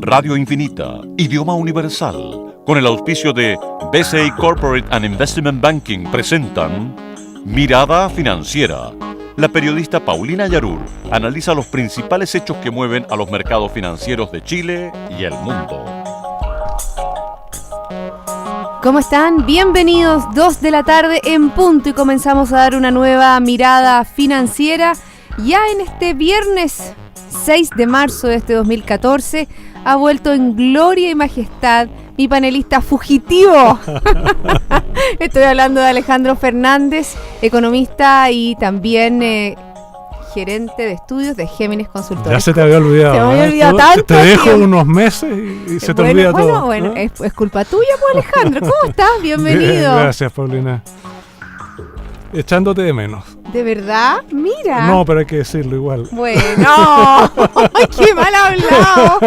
Radio Infinita, idioma universal, con el auspicio de BCI Corporate and Investment Banking presentan Mirada Financiera. La periodista Paulina Yarur analiza los principales hechos que mueven a los mercados financieros de Chile y el mundo. ¿Cómo están? Bienvenidos, 2 de la tarde en punto y comenzamos a dar una nueva mirada financiera. Ya en este viernes 6 de marzo de este 2014 ha vuelto en gloria y majestad mi panelista fugitivo. Estoy hablando de Alejandro Fernández, economista y también gerente de estudios de Géminis Consultores. Ya se te había olvidado. Se me había olvidado tanto. Te dejo unos meses y se te olvida todo. Bueno, es culpa tuya, pues, Alejandro. ¿Cómo estás? Bienvenido. Bien, gracias, Paulina. Echándote de menos. ¿De verdad? Mira. No, pero hay que decirlo igual. Bueno, ¡ay, qué mal hablado!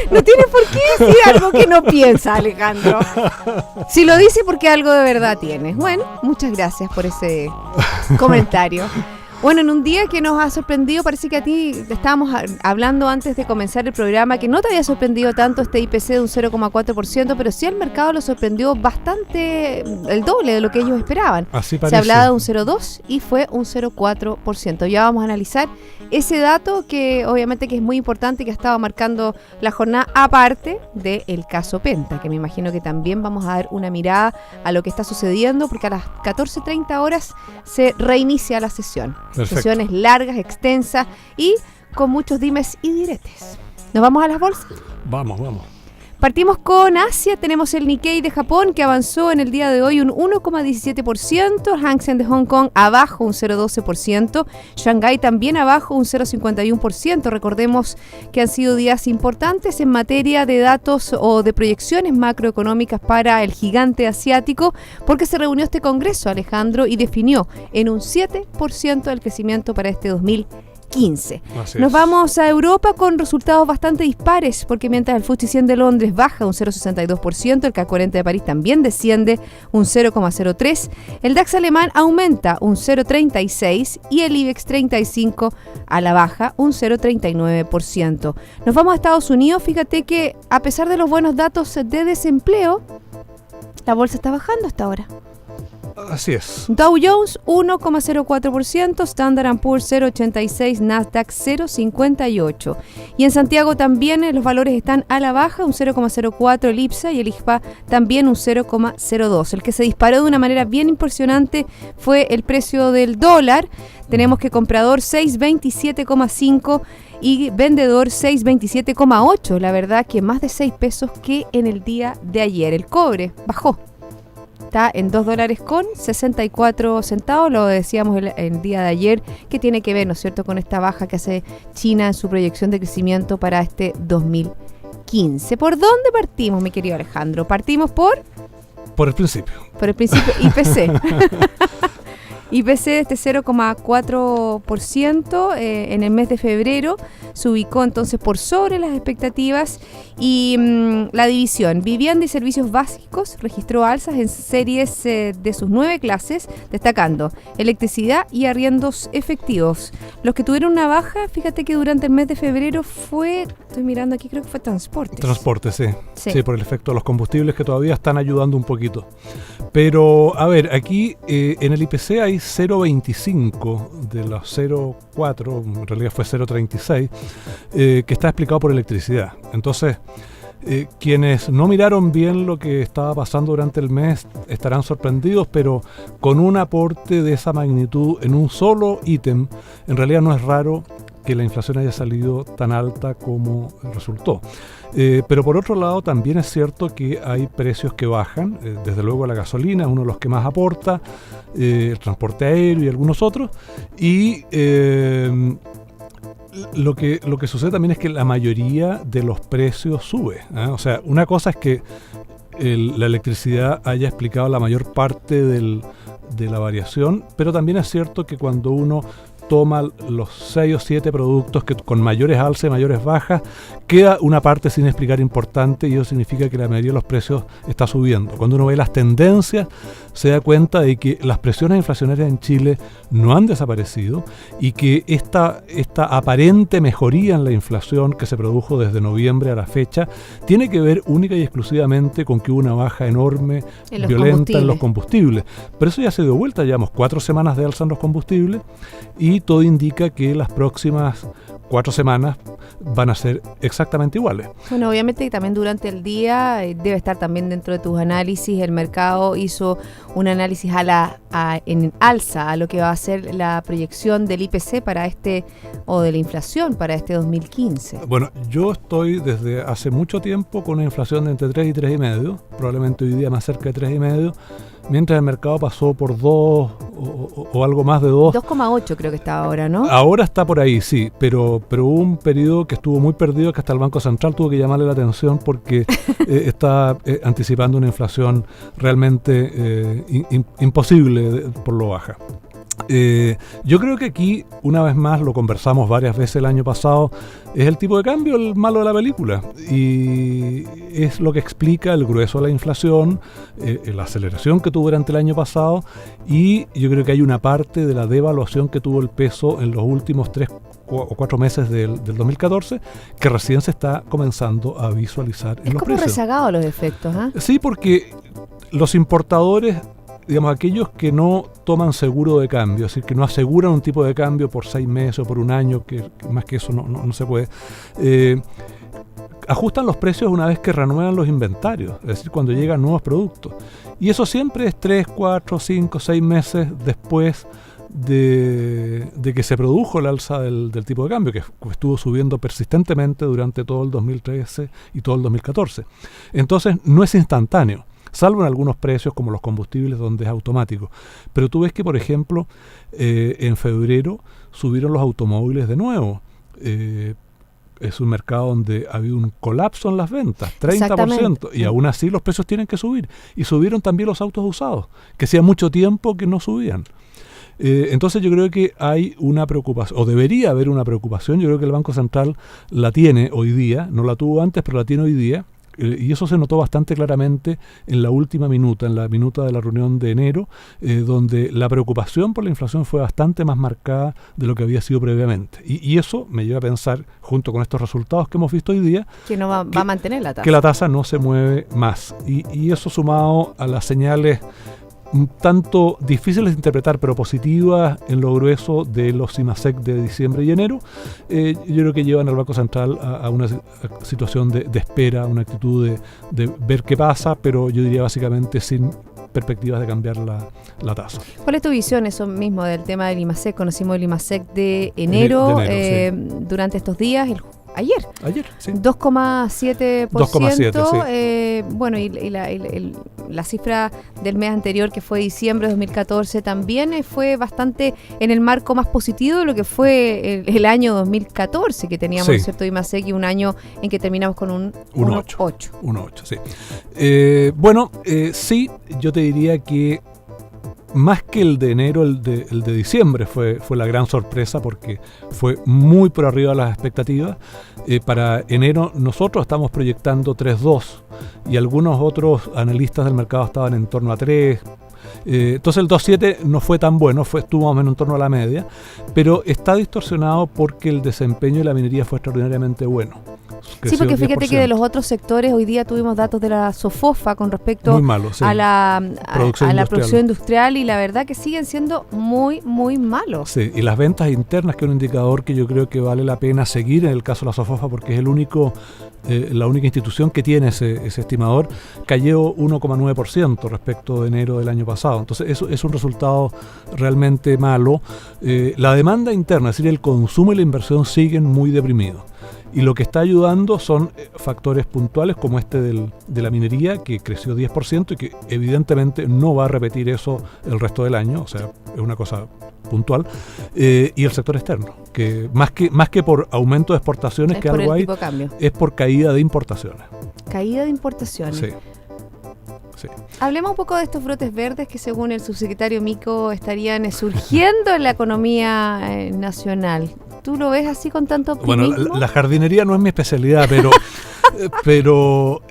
No tienes por qué decir algo que no piensa, Alejandro. Si lo dice, porque algo de verdad tienes. Bueno, muchas gracias por ese comentario. Bueno, en un día que nos ha sorprendido, parece que a ti te estábamos hablando antes de comenzar el programa, que no te había sorprendido tanto este IPC de un 0,4%, pero sí al mercado lo sorprendió bastante, el doble de lo que ellos esperaban. Así parece. Se hablaba de un 0,2% y fue un 0,4%. Ya vamos a analizar ese dato que obviamente que es muy importante y que ha estado marcando la jornada, aparte del caso Penta, que me imagino que también vamos a dar una mirada a lo que está sucediendo, porque a las 14:30 horas se reinicia la sesión. Perfecto. Sesiones largas, extensas y con muchos dimes y diretes. ¿Nos vamos a las bolsas? Vamos. Partimos con Asia. Tenemos el Nikkei de Japón que avanzó en el día de hoy un 1,17%, Hang Seng de Hong Kong abajo un 0,12%, Shanghái también abajo un 0,51%. Recordemos que han sido días importantes en materia de datos o de proyecciones macroeconómicas para el gigante asiático, porque se reunió este congreso, Alejandro, y definió en un 7% el crecimiento para este 2015. Nos vamos a Europa con resultados bastante dispares, porque mientras el FTSE 100 de Londres baja un 0,62%, el CAC 40 de París también desciende un 0,03%, el DAX alemán aumenta un 0,36% y el IBEX 35 a la baja un 0,39%. Nos vamos a Estados Unidos. Fíjate que a pesar de los buenos datos de desempleo, la bolsa está bajando hasta ahora. Así es. Dow Jones 1,04%, Standard & Poor's 0,86%, Nasdaq 0,58%. Y en Santiago también los valores están a la baja, un 0,04% el IPSA y el IXPA también un 0,02%. El que se disparó de una manera bien impresionante fue el precio del dólar. Tenemos que comprador 6,27,5 y vendedor 6,27,8. La verdad que más de 6 pesos que en el día de ayer. El cobre bajó. Está en $2.64, lo decíamos el día de ayer, que tiene que ver, ¿no es cierto?, con esta baja que hace China en su proyección de crecimiento para este 2015. ¿Por dónde partimos, mi querido Alejandro? Partimos por el principio. Por el principio, IPC. IPC de este 0,4% en el mes de febrero se ubicó entonces por sobre las expectativas y la división vivienda y servicios básicos registró alzas en series de sus 9 clases, destacando electricidad y arriendos efectivos. Los que tuvieron una baja, fíjate que durante el mes de febrero fue, estoy mirando aquí, creo que fue transportes. Transportes, sí, por el efecto de los combustibles que todavía están ayudando un poquito. Pero, a ver, aquí en el IPC hay 0,25 de los 0,4, en realidad fue 0,36, que está explicado por electricidad. Entonces, quienes no miraron bien lo que estaba pasando durante el mes estarán sorprendidos, pero con un aporte de esa magnitud en un solo ítem, en realidad no es raro que la inflación haya salido tan alta como resultó. Pero por otro lado también es cierto que hay precios que bajan, desde luego la gasolina es uno de los que más aporta, el transporte aéreo y algunos otros, y lo que sucede también es que la mayoría de los precios sube, ¿eh? O sea, una cosa es que la electricidad haya explicado la mayor parte de la variación, pero también es cierto que cuando uno toma los 6 o 7 productos que con mayores alzas y mayores bajas, queda una parte sin explicar importante, y eso significa que la mayoría de los precios está subiendo. Cuando uno ve las tendencias, se da cuenta de que las presiones inflacionarias en Chile no han desaparecido y que esta aparente mejoría en la inflación que se produjo desde noviembre a la fecha tiene que ver única y exclusivamente con que hubo una baja enorme, violenta en los combustibles. Pero eso ya se dio vuelta, llevamos 4 semanas de alza en los combustibles y todo indica que las próximas 4 semanas van a ser exactamente iguales. Bueno, obviamente también durante el día debe estar también dentro de tus análisis. El mercado hizo un análisis en alza a lo que va a ser la proyección del IPC para o de la inflación para este 2015. Bueno, yo estoy desde hace mucho tiempo con una inflación de entre 3 y 3,5, probablemente hoy día más cerca de 3,5, mientras el mercado pasó por 2 o algo más de 2. 2,8 creo que está ahora, ¿no? Ahora está por ahí, sí, pero hubo un periodo que estuvo muy perdido, que hasta el Banco Central tuvo que llamarle la atención porque está anticipando una inflación realmente imposible por lo baja. Yo creo que aquí, una vez más, lo conversamos varias veces el año pasado, es el tipo de cambio el malo de la película, y es lo que explica el grueso de la inflación, la aceleración que tuvo durante el año pasado, y yo creo que hay una parte de la devaluación que tuvo el peso en los últimos 3 o 4 meses del 2014 que recién se está comenzando a visualizar en los precios. Es como rezagado los efectos, ¿ah? Sí, porque los importadores, digamos, aquellos que no toman seguro de cambio, es decir, que no aseguran un tipo de cambio por 6 meses o por un año, que más que eso no se puede, ajustan los precios una vez que renuevan los inventarios, es decir, cuando llegan nuevos productos. Y eso siempre es 3, 4, 5, 6 meses después de que se produjo el alza del tipo de cambio, que estuvo subiendo persistentemente durante todo el 2013 y todo el 2014. Entonces, no es instantáneo, salvo en algunos precios como los combustibles, donde es automático. Pero tú ves que, por ejemplo, en febrero subieron los automóviles de nuevo. Es un mercado donde ha habido un colapso en las ventas, 30%, y aún así los precios tienen que subir. Y subieron también los autos usados, que hacía mucho tiempo que no subían. Entonces yo creo que hay una preocupación, o debería haber una preocupación. Yo creo que el Banco Central la tiene hoy día, no la tuvo antes, pero la tiene hoy día. Y eso se notó bastante claramente en la última minuta, en la minuta de la reunión de enero, donde la preocupación por la inflación fue bastante más marcada de lo que había sido previamente. Y eso me lleva a pensar, junto con estos resultados que hemos visto hoy día, que no va a mantener la tasa. Que la tasa no se mueve más. Y eso, sumado a las señales un tanto difíciles de interpretar, pero positivas en lo grueso de los IMACEC de diciembre y enero, yo creo que llevan al Banco Central a una situación de espera, una actitud de ver qué pasa, pero yo diría básicamente sin perspectivas de cambiar la tasa. ¿Cuál es tu visión, eso mismo, del tema del IMACEC? Conocimos el IMACEC de enero, sí, durante estos días, Ayer, sí. 2,7%. 2,7%, sí. Bueno, y la cifra del mes anterior, que fue diciembre de 2014, también fue bastante en el marco más positivo de lo que fue el año 2014, que teníamos, sí, cierto IMACEC, y un año en que terminamos con un 1,8. 1,8, sí. Sí, yo te diría que más que el de enero, el de diciembre fue la gran sorpresa, porque fue muy por arriba de las expectativas. Para enero nosotros estamos proyectando 3,2 y algunos otros analistas del mercado estaban en torno a 3. Entonces el 2,7 no fue tan bueno, estuvo más o menos en torno a la media, pero está distorsionado porque el desempeño de la minería fue extraordinariamente bueno. Sí, porque fíjate 10%. Que de los otros sectores, hoy día tuvimos datos de la SOFOFA con respecto sí, a la producción industrial, y la verdad que siguen siendo muy, muy malos. Sí, y las ventas internas, que es un indicador que yo creo que vale la pena seguir en el caso de la SOFOFA, porque es la única institución que tiene ese estimador, cayó 1,9% respecto de enero del año pasado. Entonces eso es un resultado realmente malo. La demanda interna, es decir, el consumo y la inversión, siguen muy deprimidos. Y lo que está ayudando son factores puntuales como de la minería, que creció 10% y que evidentemente no va a repetir eso el resto del año, o sea, es una cosa puntual. Y el sector externo, que más que por aumento de exportaciones, que algo hay, es por caída de importaciones. Caída de importaciones. Sí. sí. Hablemos un poco de estos brotes verdes que según el subsecretario Mico estarían surgiendo en la economía nacional. ¿Tú lo ves así con tanto optimismo? Bueno, la jardinería no es mi especialidad, pero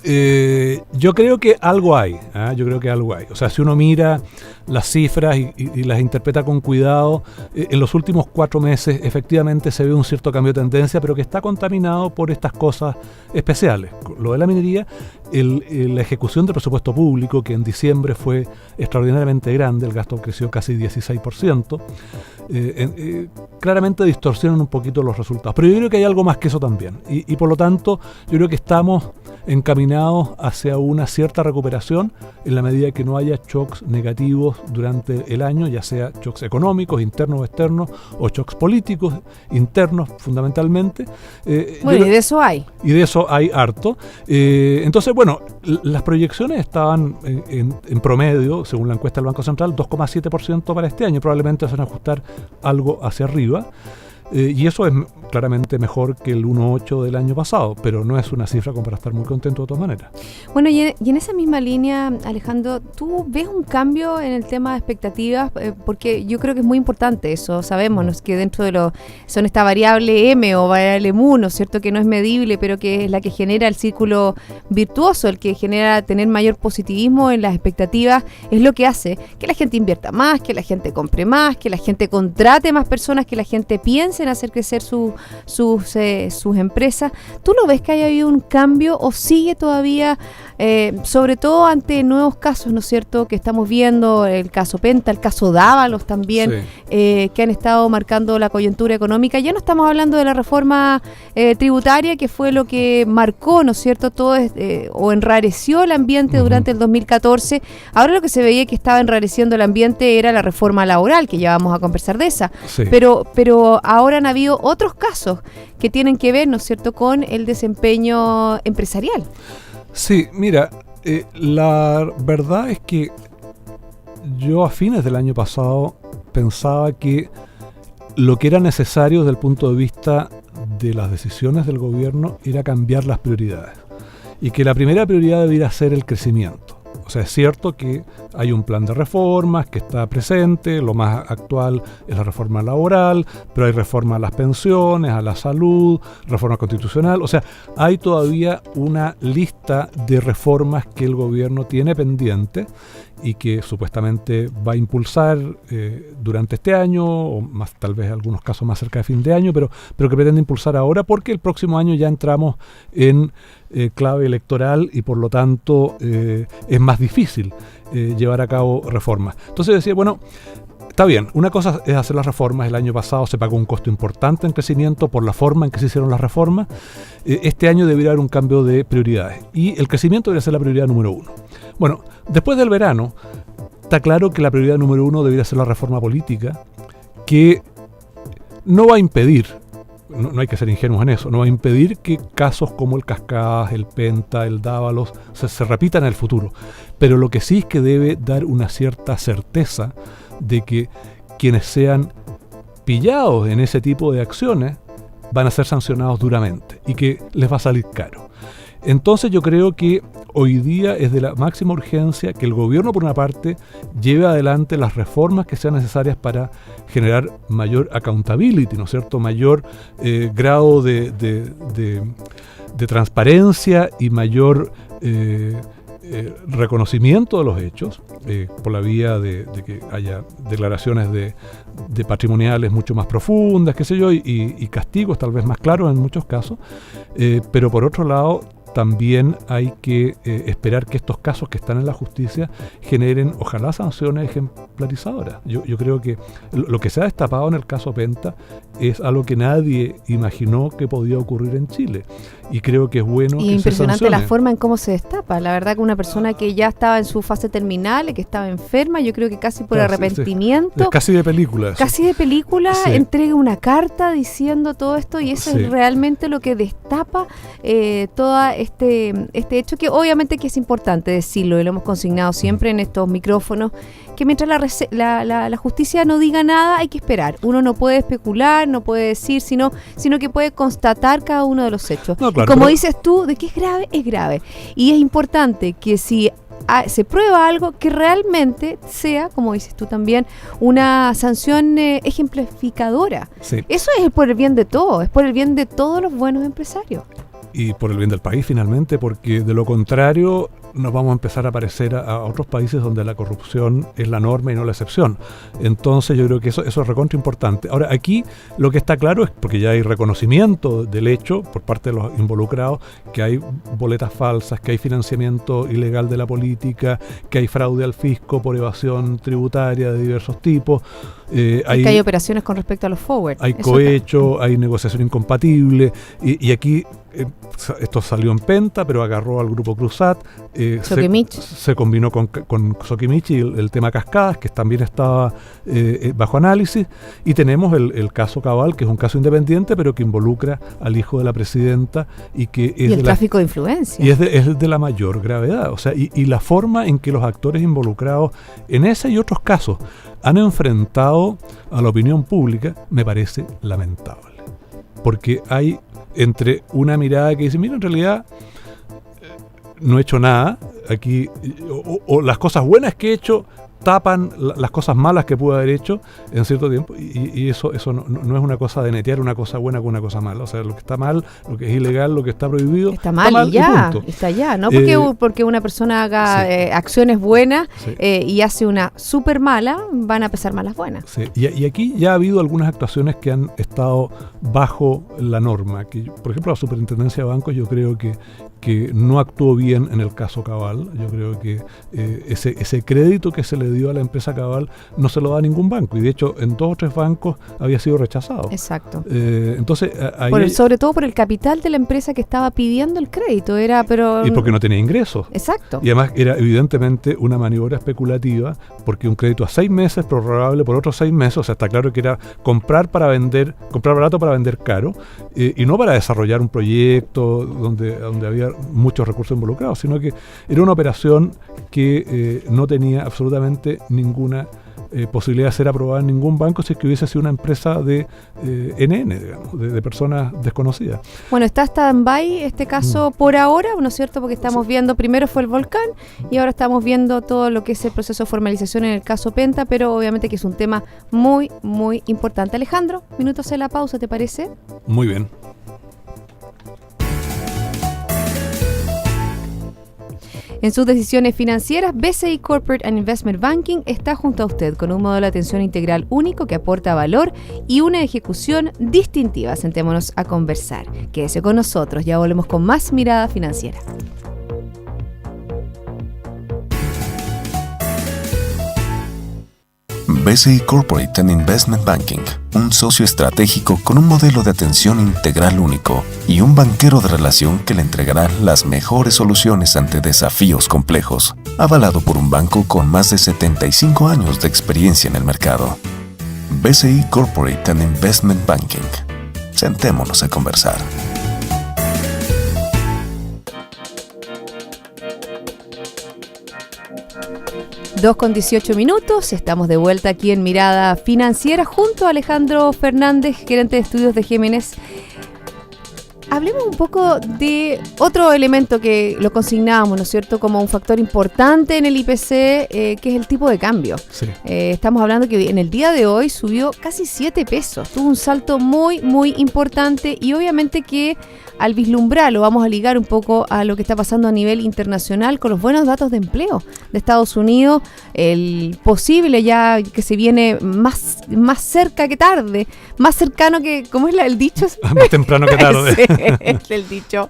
yo creo que algo hay. Yo creo que algo hay. O sea, si uno mira las cifras y las interpreta con cuidado, en los últimos 4 meses efectivamente se ve un cierto cambio de tendencia, pero que está contaminado por estas cosas especiales. Lo de la minería, la ejecución del presupuesto público, que en diciembre fue extraordinariamente grande, el gasto creció casi 16%, claramente distorsionan un poquito los resultados. Pero yo creo que hay algo más que eso también. Y por lo tanto, yo creo que estamos encaminados hacia una cierta recuperación en la medida que no haya shocks negativos durante el año, ya sea shocks económicos, internos o externos, o shocks políticos, internos fundamentalmente. Bueno, y de eso hay. Y de eso hay harto. Entonces, bueno, las proyecciones estaban en promedio, según la encuesta del Banco Central, 2,7% para este año. Probablemente se van a ajustar algo hacia arriba. Y eso es claramente mejor que el 1,8 del año pasado, pero no es una cifra como para estar muy contento de todas maneras. Bueno, y en esa misma línea, Alejandro, ¿tú ves un cambio en el tema de expectativas? Porque yo creo que es muy importante eso, sabemos, ¿no? Que dentro de son esta variable M o variable mu, ¿no es cierto? Que no es medible, pero que es la que genera el círculo virtuoso, el que genera tener mayor positivismo en las expectativas, es lo que hace que la gente invierta más, que la gente compre más, que la gente contrate más personas, que la gente piense en hacer crecer sus empresas. ¿Tú lo ves que haya habido un cambio o sigue todavía, sobre todo ante nuevos casos, ¿no es cierto?, que estamos viendo, el caso Penta, el caso Dávalos también, sí, que han estado marcando la coyuntura económica? Ya no estamos hablando de la reforma tributaria, que fue lo que marcó, ¿no es cierto?, todo o enrareció el ambiente durante el 2014. Ahora lo que se veía que estaba enrareciendo el ambiente era la reforma laboral, que ya vamos a conversar de esa. Sí. Pero ahora han habido otros casos que tienen que ver, ¿no es cierto?, con el desempeño empresarial. Sí, mira, la verdad es que yo a fines del año pasado pensaba que lo que era necesario desde el punto de vista de las decisiones del gobierno era cambiar las prioridades y que la primera prioridad debiera ser el crecimiento. O sea, es cierto que hay un plan de reformas que está presente, lo más actual es la reforma laboral, pero hay reforma a las pensiones, a la salud, reforma constitucional. O sea, hay todavía una lista de reformas que el gobierno tiene pendiente y que supuestamente va a impulsar durante este año, o más, tal vez en algunos casos más cerca de fin de año, pero que pretende impulsar ahora porque el próximo año ya entramos en clave electoral y por lo tanto es más difícil llevar a cabo reformas. Entonces decía, bueno, está bien, una cosa es hacer las reformas. El año pasado se pagó un costo importante en crecimiento por la forma en que se hicieron las reformas. Este año debería haber un cambio de prioridades y el crecimiento debería ser la prioridad número 1. Bueno, después del verano está claro que la prioridad número 1 debería ser la reforma política, que no va a impedir, no hay que ser ingenuos en eso, no va a impedir que casos como el Cascadas, el Penta, el Dávalos se repitan en el futuro. Pero lo que sí es que debe dar una cierta certeza de que quienes sean pillados en ese tipo de acciones van a ser sancionados duramente y que les va a salir caro. Entonces yo creo que hoy día es de la máxima urgencia que el gobierno, por una parte, lleve adelante las reformas que sean necesarias para generar mayor accountability, ¿no es cierto?, mayor grado de transparencia y mayor reconocimiento de los hechos por la vía de que haya declaraciones de patrimoniales mucho más profundas, qué sé yo, y castigos tal vez más claros en muchos casos, pero por otro lado también hay que esperar que estos casos que están en la justicia generen, ojalá, sanciones ejemplarizadoras. Yo creo que lo que se ha destapado en el caso Penta es algo que nadie imaginó que podía ocurrir en Chile. Y creo que es bueno que se sancione. Y impresionante la forma en cómo se destapa. La verdad que una persona que ya estaba en su fase terminal, que estaba enferma, yo creo que casi por arrepentimiento. Sí. Es casi de película. Eso. Casi de película, sí. Entrega una carta diciendo todo esto y eso es realmente lo que destapa todo este hecho, que obviamente que es importante decirlo y lo hemos consignado siempre en estos micrófonos, que mientras la justicia no diga nada hay que esperar. Uno no puede especular, no puede decir, sino que puede constatar cada uno de los hechos. No, claro, como dices tú, de que es grave, es grave. Y es importante que si se prueba algo que realmente sea, como dices tú también, una sanción ejemplificadora. Sí. Eso es por el bien de todos, es por el bien de todos los buenos empresarios. Y por el bien del país finalmente, porque de lo contrario nos vamos a empezar a parecer a otros países donde la corrupción es la norma y no la excepción. Entonces yo creo que eso es recontra importante. Ahora, aquí lo que está claro es, porque ya hay reconocimiento del hecho por parte de los involucrados, que hay boletas falsas, que hay financiamiento ilegal de la política, que hay fraude al fisco por evasión tributaria de diversos tipos. Que hay operaciones con respecto a los forward. Hay cohecho, hay negociación incompatible, y aquí esto salió en Penta, pero agarró al grupo Cruzat, se combinó con Sokimich y el tema Cascadas, que también estaba bajo análisis, y tenemos el caso Cabal, que es un caso independiente, pero que involucra al hijo de la presidenta y que es el tráfico de influencia. Y es de la mayor gravedad, o sea, y la forma en que los actores involucrados en ese y otros casos han enfrentado a la opinión pública me parece lamentable, porque hay entre una mirada que dice, mira, en realidad no he hecho nada aquí, o las cosas buenas que he hecho tapan las cosas malas que pude haber hecho en cierto tiempo, y eso no es una cosa de netear una cosa buena con una cosa mala. O sea, lo que está mal, lo que es ilegal, lo que está prohibido está mal y ya, está ya, no porque una persona haga acciones buenas y hace una súper mala, van a pesar más las buenas. Sí. Y aquí ya ha habido algunas actuaciones que han estado bajo la norma, que por ejemplo la Superintendencia de Bancos yo creo que no actuó bien en el caso Cabal. Yo creo que ese crédito que se le dio a la empresa Cabal no se lo da a ningún banco, y de hecho en 2 o 3 bancos había sido rechazado. Exacto. Entonces sobre todo por el capital de la empresa que estaba pidiendo el crédito, y porque no tenía ingresos. Exacto. Y además era evidentemente una maniobra especulativa, porque un crédito a 6 meses prorrogable por otros 6 meses, o sea, está claro que era comprar barato para vender caro, y no para desarrollar un proyecto donde había muchos recursos involucrados, sino que era una operación que no tenía absolutamente ninguna posibilidad de ser aprobada en ningún banco si es que hubiese sido una empresa de NN, digamos, de personas desconocidas. Bueno, está stand-by este caso por ahora, ¿no es cierto? Porque estamos viendo, primero fue el volcán y ahora estamos viendo todo lo que es el proceso de formalización en el caso Penta, pero obviamente que es un tema muy, muy importante. Alejandro, minutos de la pausa, ¿te parece? Muy bien. En sus decisiones financieras, BCI Corporate and Investment Banking está junto a usted con un modelo de atención integral único que aporta valor y una ejecución distintiva. Sentémonos a conversar. Quédese con nosotros, ya volvemos con más Mirada Financiera. BCI Corporate and Investment Banking, un socio estratégico con un modelo de atención integral único y un banquero de relación que le entregará las mejores soluciones ante desafíos complejos, avalado por un banco con más de 75 años de experiencia en el mercado. BCI Corporate and Investment Banking. Sentémonos a conversar. 2:18, estamos de vuelta aquí en Mirada Financiera junto a Alejandro Fernández, gerente de estudios de Géminis. Hablemos un poco de otro elemento que lo consignábamos, ¿no es cierto?, como un factor importante en el IPC, que es el tipo de cambio. Sí. Estamos hablando que en el día de hoy subió casi 7 pesos, tuvo un salto muy, muy importante y obviamente que al vislumbrarlo vamos a ligar un poco a lo que está pasando a nivel internacional con los buenos datos de empleo de Estados Unidos, el posible ya que se viene más cerca que tarde, más cercano que, ¿cómo es el dicho? Más temprano que tarde. Sí, es el dicho.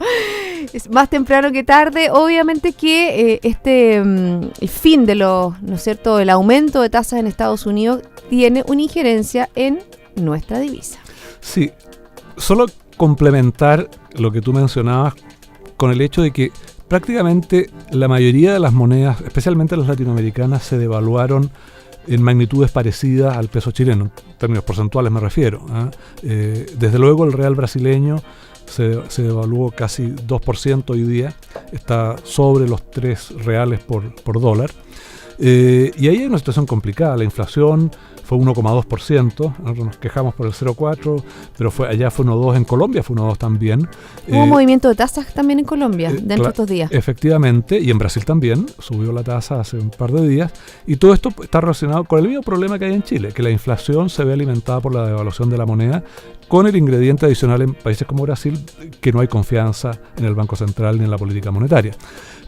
Es más temprano que tarde. Obviamente que el fin de ¿no es cierto?, el aumento de tasas en Estados Unidos tiene una injerencia en nuestra divisa. Sí, solo complementar lo que tú mencionabas con el hecho de que prácticamente la mayoría de las monedas, especialmente las latinoamericanas, se devaluaron en magnitudes parecidas al peso chileno, en términos porcentuales me refiero. Desde luego el real brasileño se devaluó casi 2% hoy día, está sobre los 3 reales por dólar. Y ahí hay una situación complicada, la inflación fue 1,2%, nosotros nos quejamos por el 0,4%, pero allá fue 1,2%, en Colombia fue 1,2% también. Hubo movimiento de tasas también en Colombia, dentro de estos días. Efectivamente, y en Brasil también, subió la tasa hace un par de días, y todo esto está relacionado con el mismo problema que hay en Chile, que la inflación se ve alimentada por la devaluación de la moneda, con el ingrediente adicional en países como Brasil, que no hay confianza en el Banco Central ni en la política monetaria.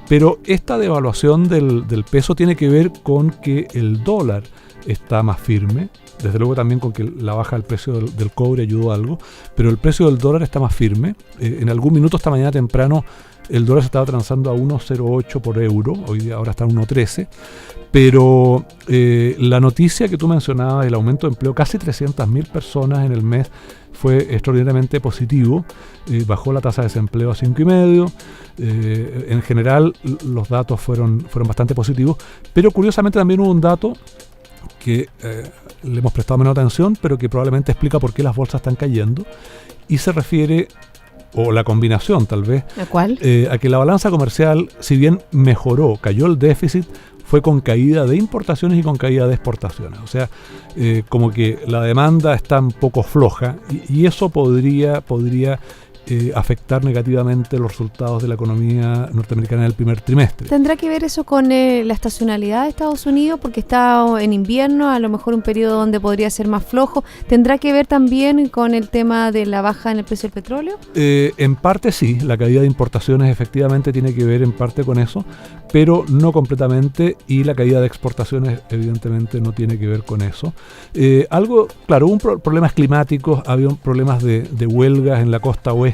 Pero esta devaluación del peso tiene que ver con que el dólar está más firme, desde luego también con que la baja del precio del cobre ayudó algo, pero el precio del dólar está más firme. En algún minuto esta mañana temprano el dólar se estaba transando a 1,08 por euro, ahora está a 1,13, pero la noticia que tú mencionabas, el aumento de empleo, casi 300.000 personas en el mes, fue extraordinariamente positivo. Bajó la tasa de desempleo a 5,5%. En general los datos fueron bastante positivos, pero curiosamente también hubo un dato que le hemos prestado menos atención, pero que probablemente explica por qué las bolsas están cayendo, y se refiere, o la combinación tal vez, ¿a cuál? A que la balanza comercial, si bien mejoró, cayó el déficit, fue con caída de importaciones y con caída de exportaciones. O sea, como que la demanda está un poco floja, y eso podría afectar negativamente los resultados de la economía norteamericana en el primer trimestre. ¿Tendrá que ver eso con la estacionalidad de Estados Unidos? Porque está en invierno, a lo mejor un periodo donde podría ser más flojo. ¿Tendrá que ver también con el tema de la baja en el precio del petróleo? En parte sí, la caída de importaciones efectivamente tiene que ver en parte con eso, pero no completamente, y la caída de exportaciones evidentemente no tiene que ver con eso. Claro, hubo problemas climáticos, había problemas de huelgas en la costa oeste,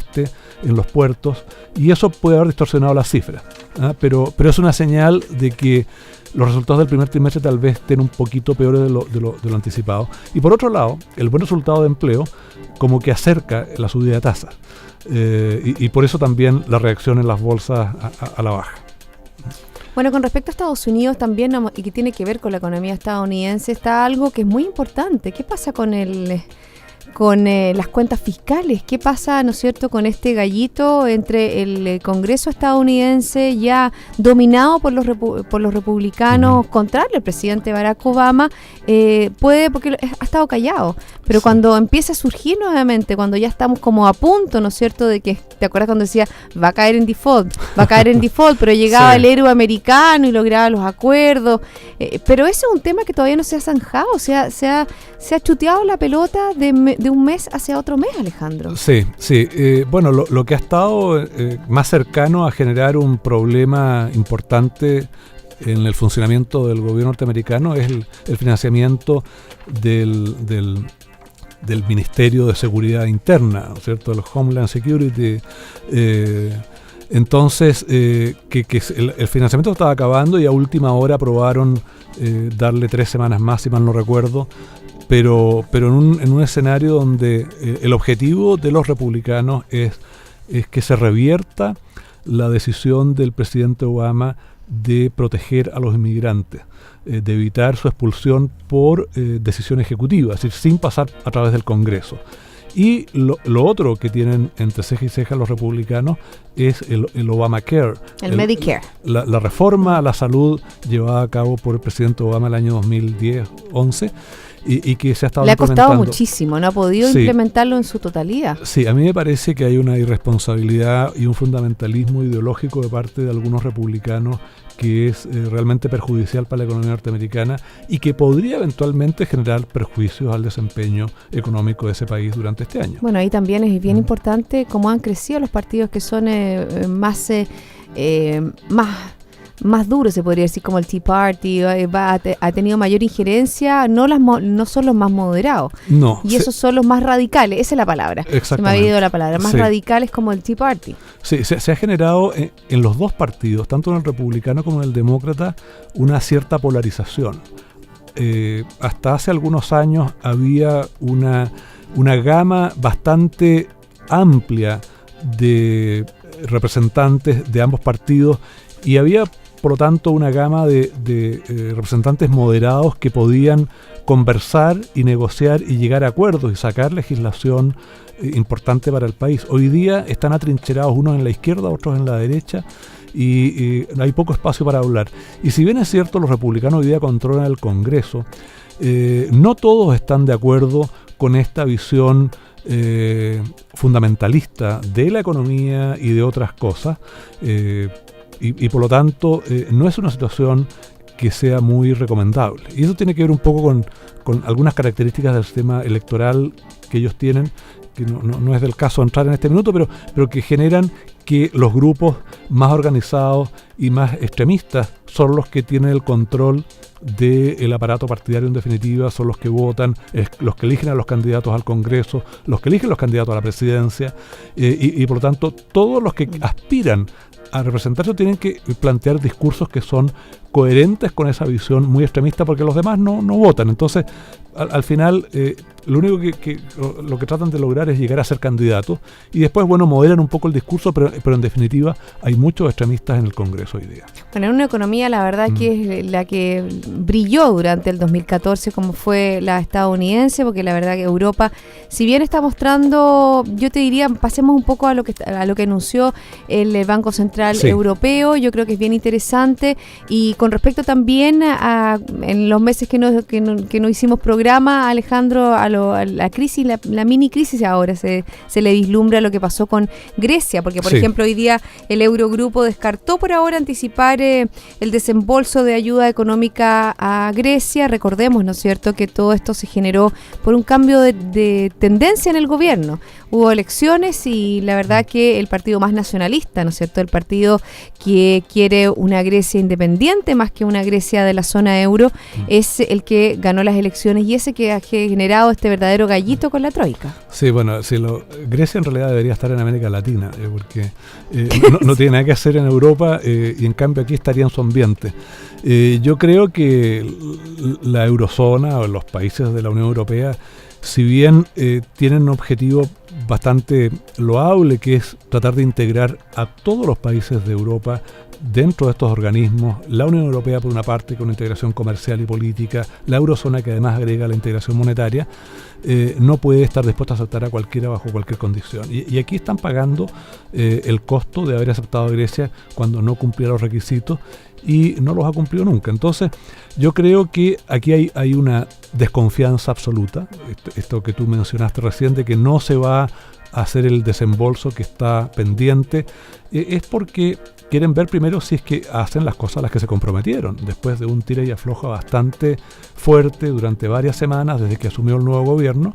en los puertos, y eso puede haber distorsionado las cifras, pero es una señal de que los resultados del primer trimestre tal vez estén un poquito peores de lo anticipado. Y por otro lado, el buen resultado de empleo como que acerca la subida de tasas, y por eso también la reacción en las bolsas a la baja. Bueno, con respecto a Estados Unidos también, y que tiene que ver con la economía estadounidense, está algo que es muy importante. ¿Qué pasa con las cuentas fiscales? ¿Qué pasa, no es cierto, con este gallito entre el Congreso estadounidense, ya dominado por los republicanos, contrario al presidente Barack Obama? Porque ha estado callado, pero sí, cuando empieza a surgir nuevamente, cuando ya estamos como a punto, ¿no es cierto?, de que, ¿te acuerdas cuando decía, va a caer en default, pero llegaba el héroe americano y lograba los acuerdos? Pero ese es un tema que todavía no se ha zanjado, se ha chuteado la pelota de un mes hacia otro mes, Alejandro. Sí. Bueno, lo que ha estado más cercano a generar un problema importante en el funcionamiento del gobierno norteamericano es el financiamiento del Ministerio de Seguridad Interna, ¿no es cierto?, del Homeland Security. Entonces, el financiamiento estaba acabando, y a última hora aprobaron darle 3 semanas más, si mal no recuerdo, pero en un escenario donde el objetivo de los republicanos es que se revierta la decisión del presidente Obama de proteger a los inmigrantes, de evitar su expulsión por decisión ejecutiva, es decir, sin pasar a través del Congreso. Y lo otro que tienen entre ceja y ceja los republicanos es el Obamacare. El Medicare. La reforma a la salud llevada a cabo por el presidente Obama el año 2010-11, y que se ha estado implementando. Le ha costado muchísimo, no ha podido implementarlo en su totalidad. Sí, a mí me parece que hay una irresponsabilidad y un fundamentalismo ideológico de parte de algunos republicanos que es realmente perjudicial para la economía norteamericana, y que podría eventualmente generar perjuicios al desempeño económico de ese país durante este año. Bueno, ahí también es bien importante cómo han crecido los partidos que son más duros, se podría decir, como el Tea Party. Ha tenido mayor injerencia, no son los más moderados, y esos son los más radicales, esa es la palabra, se me había ido la palabra, más radicales, como el Tea Party. Sí, se ha generado en los dos partidos, tanto en el republicano como en el demócrata, una cierta polarización. Hasta hace algunos años había una gama bastante amplia de representantes de ambos partidos, y había por lo tanto una gama de representantes moderados que podían conversar y negociar y llegar a acuerdos y sacar legislación importante para el país. Hoy día están atrincherados unos en la izquierda, otros en la derecha, y hay poco espacio para hablar. Y si bien es cierto, los republicanos hoy día controlan el Congreso, no todos están de acuerdo con esta visión fundamentalista de la economía y de otras cosas, y por lo tanto no es una situación que sea muy recomendable. Y eso tiene que ver un poco con algunas características del sistema electoral que ellos tienen, que no es del caso entrar en este minuto, pero que generan que los grupos más organizados y más extremistas son los que tienen el control del aparato partidario en definitiva, son los que votan, los que eligen a los candidatos al Congreso, los que eligen los candidatos a la presidencia, y por lo tanto todos los que aspiran a representarse tienen que plantear discursos que son coherentes con esa visión muy extremista, porque los demás no votan. Entonces, al final, lo único lo que tratan de lograr es llegar a ser candidatos, y después, bueno, moderan un poco el discurso, pero en definitiva hay muchos extremistas en el Congreso hoy día. Bueno, en una economía, la verdad, que es la que brilló durante el 2014, como fue la estadounidense, porque la verdad que Europa, si bien está mostrando, yo te diría, pasemos un poco a lo que anunció el Banco Central Europeo. Yo creo que es bien interesante, y con respecto también en los meses que no hicimos programa, Alejandro, a la crisis, la mini crisis ahora se le vislumbra lo que pasó con Grecia, porque por ejemplo hoy día el Eurogrupo descartó por ahora anticipar el desembolso de ayuda económica a Grecia. Recordemos, ¿no es cierto?, que todo esto se generó por un cambio de tendencia en el gobierno. Hubo elecciones y la verdad que el partido más nacionalista, ¿no es cierto?, el partido que quiere una Grecia independiente más que una Grecia de la zona euro, es el que ganó las elecciones y ese que ha generado este verdadero gallito con la troika. Sí, bueno, Grecia en realidad debería estar en América Latina, porque no tiene nada que hacer en Europa, y en cambio aquí estaría en su ambiente. Yo creo que la eurozona o los países de la Unión Europea, si bien tienen un objetivo bastante loable, que es tratar de integrar a todos los países de Europa dentro de estos organismos, la Unión Europea por una parte con integración comercial y política, la eurozona que además agrega la integración monetaria, no puede estar dispuesta a aceptar a cualquiera bajo cualquier condición. Y aquí están pagando el costo de haber aceptado a Grecia cuando no cumplía los requisitos, y no los ha cumplido nunca. Entonces, yo creo que aquí hay una desconfianza absoluta, esto que tú mencionaste recién, de que no se va a hacer el desembolso que está pendiente, es porque quieren ver primero si es que hacen las cosas a las que se comprometieron, después de un tira y afloja bastante fuerte durante varias semanas desde que asumió el nuevo gobierno,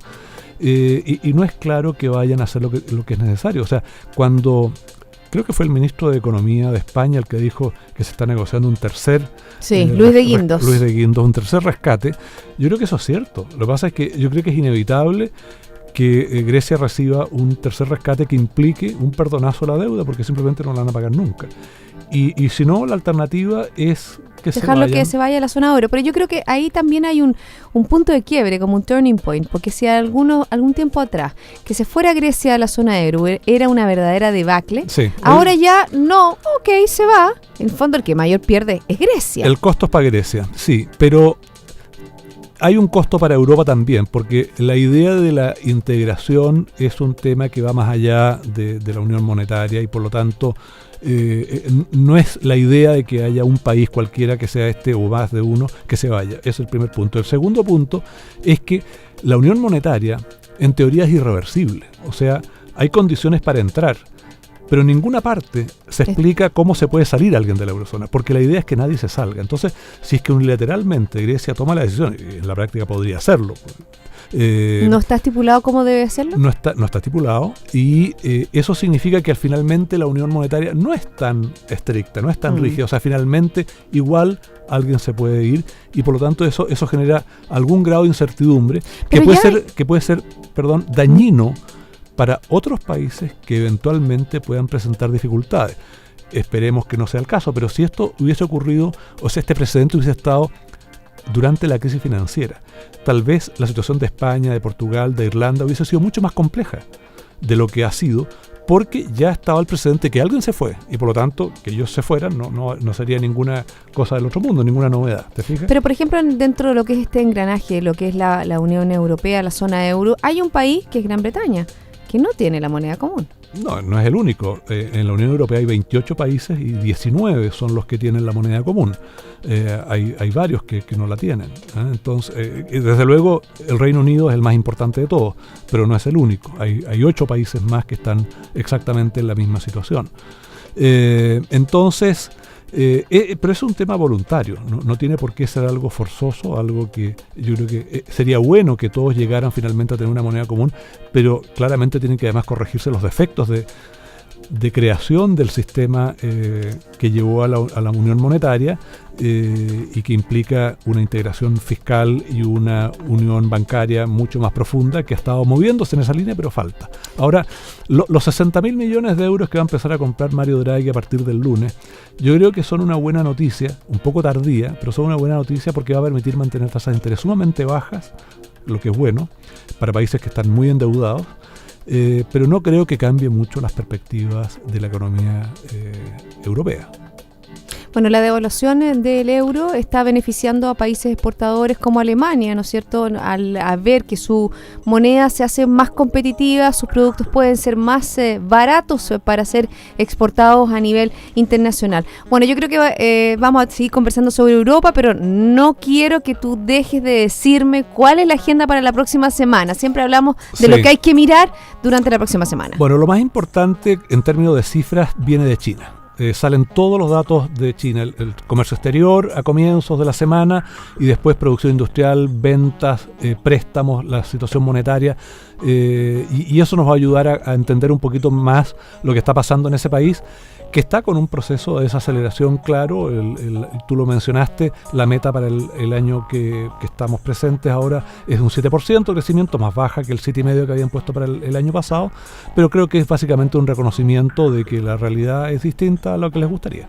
y no es claro que vayan a hacer lo que es necesario. O sea, cuando... Creo que fue el ministro de Economía de España el que dijo que se está negociando un tercer... Luis de Guindos. Un tercer rescate. Yo creo que eso es cierto. Lo que pasa es que yo creo que es inevitable que Grecia reciba un tercer rescate que implique un perdonazo a la deuda, porque simplemente no la van a pagar nunca. Y si no, la alternativa es que dejarlo que se vaya a la zona euro. Pero yo creo que ahí también hay un punto de quiebre, como un turning point, porque si algún tiempo atrás que se fuera Grecia a la zona euro era una verdadera debacle, ahora ya no, se va. En el fondo el que mayor pierde es Grecia. El costo es para Grecia, sí, pero hay un costo para Europa también, porque la idea de la integración es un tema que va más allá de la unión monetaria, y por lo tanto no es la idea de que haya un país cualquiera, que sea este o más de uno, que se vaya. Ese es el primer punto. El segundo punto es que la unión monetaria en teoría es irreversible. O sea, hay condiciones para entrar, pero en ninguna parte se explica cómo se puede salir alguien de la eurozona, porque la idea es que nadie se salga. Entonces, si es que unilateralmente Grecia toma la decisión, y en la práctica podría hacerlo, ¿no está estipulado cómo debe hacerlo? No está estipulado, y eso significa que finalmente la unión monetaria no es tan estricta, no es tan rígida. O sea, finalmente igual alguien se puede ir, y por lo tanto eso genera algún grado de incertidumbre que puede ser dañino para otros países que eventualmente puedan presentar dificultades. Esperemos que no sea el caso, pero si esto hubiese ocurrido, o sea, este precedente hubiese estado durante la crisis financiera, tal vez la situación de España, de Portugal, de Irlanda hubiese sido mucho más compleja de lo que ha sido, porque ya estaba el precedente que alguien se fue, y por lo tanto que ellos se fueran no sería ninguna cosa del otro mundo, ninguna novedad. ¿Te fijas? Pero por ejemplo, dentro de lo que es este engranaje, lo que es la Unión Europea, la zona euro, hay un país que es Gran Bretaña, que no tiene la moneda común. No es el único. En la Unión Europea hay 28 países y 19 son los que tienen la moneda común. Hay varios que no la tienen. Entonces, desde luego, el Reino Unido es el más importante de todos, pero no es el único. Hay 8 países más que están exactamente en la misma situación. Entonces, pero es un tema voluntario, no tiene por qué ser algo forzoso, algo que yo creo que sería bueno que todos llegaran finalmente a tener una moneda común, pero claramente tienen que además corregirse los defectos de creación del sistema que llevó a la unión monetaria y que implica una integración fiscal y una unión bancaria mucho más profunda que ha estado moviéndose en esa línea, pero falta. Ahora, los 60.000 millones de euros que va a empezar a comprar Mario Draghi a partir del lunes, yo creo que son una buena noticia, un poco tardía, pero son una buena noticia porque va a permitir mantener tasas de interés sumamente bajas, lo que es bueno para países que están muy endeudados. Pero no creo que cambie mucho las perspectivas de la economía europea. Bueno, la devaluación del euro está beneficiando a países exportadores como Alemania, ¿no es cierto? Al ver que su moneda se hace más competitiva, sus productos pueden ser más baratos para ser exportados a nivel internacional. Bueno, yo creo que vamos a seguir conversando sobre Europa, pero no quiero que tú dejes de decirme cuál es la agenda para la próxima semana. Siempre hablamos de lo que hay que mirar durante la próxima semana. Bueno, lo más importante en términos de cifras viene de China. Salen todos los datos de China, el comercio exterior a comienzos de la semana y después producción industrial, ventas, préstamos, la situación monetaria y eso nos va a ayudar a entender un poquito más lo que está pasando en ese país, que está con un proceso de desaceleración claro. Tú lo mencionaste, la meta para el año que estamos presentes ahora es de un 7% de crecimiento, más baja que el 7,5% que habían puesto para el año pasado, pero creo que es básicamente un reconocimiento de que la realidad es distinta a lo que les gustaría.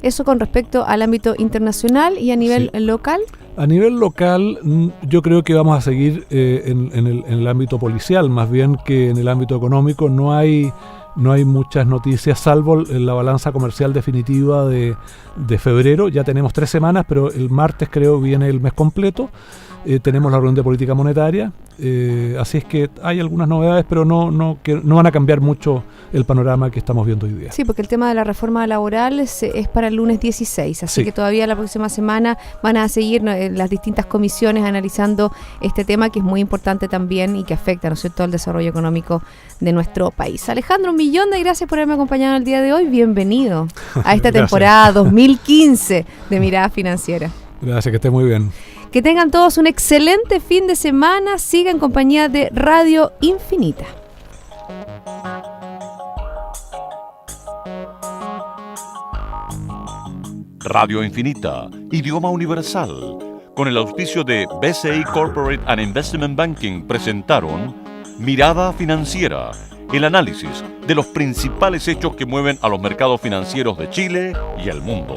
Eso con respecto al ámbito internacional y a nivel local. A nivel local, yo creo que vamos a seguir en el ámbito policial, más bien que en el ámbito económico. No hay muchas noticias, salvo la balanza comercial definitiva de febrero. Ya tenemos 3 semanas, pero el martes creo viene el mes completo. Tenemos la reunión de política monetaria, así es que hay algunas novedades, pero no van a cambiar mucho el panorama que estamos viendo hoy día. Sí, porque el tema de la reforma laboral es para el lunes 16, así que todavía la próxima semana van a seguir las distintas comisiones analizando este tema que es muy importante también y que afecta, ¿no es cierto?, al desarrollo económico de nuestro país. Alejandro, 1.000.000 de gracias por haberme acompañado el día de hoy. Bienvenido a esta temporada 2015 de Mirada Financiera. Gracias, que esté muy bien. Que tengan todos un excelente fin de semana. Siga en compañía de Radio Infinita. Radio Infinita, idioma universal, con el auspicio de BCI Corporate and Investment Banking presentaron Mirada Financiera, el análisis de los principales hechos que mueven a los mercados financieros de Chile y el mundo.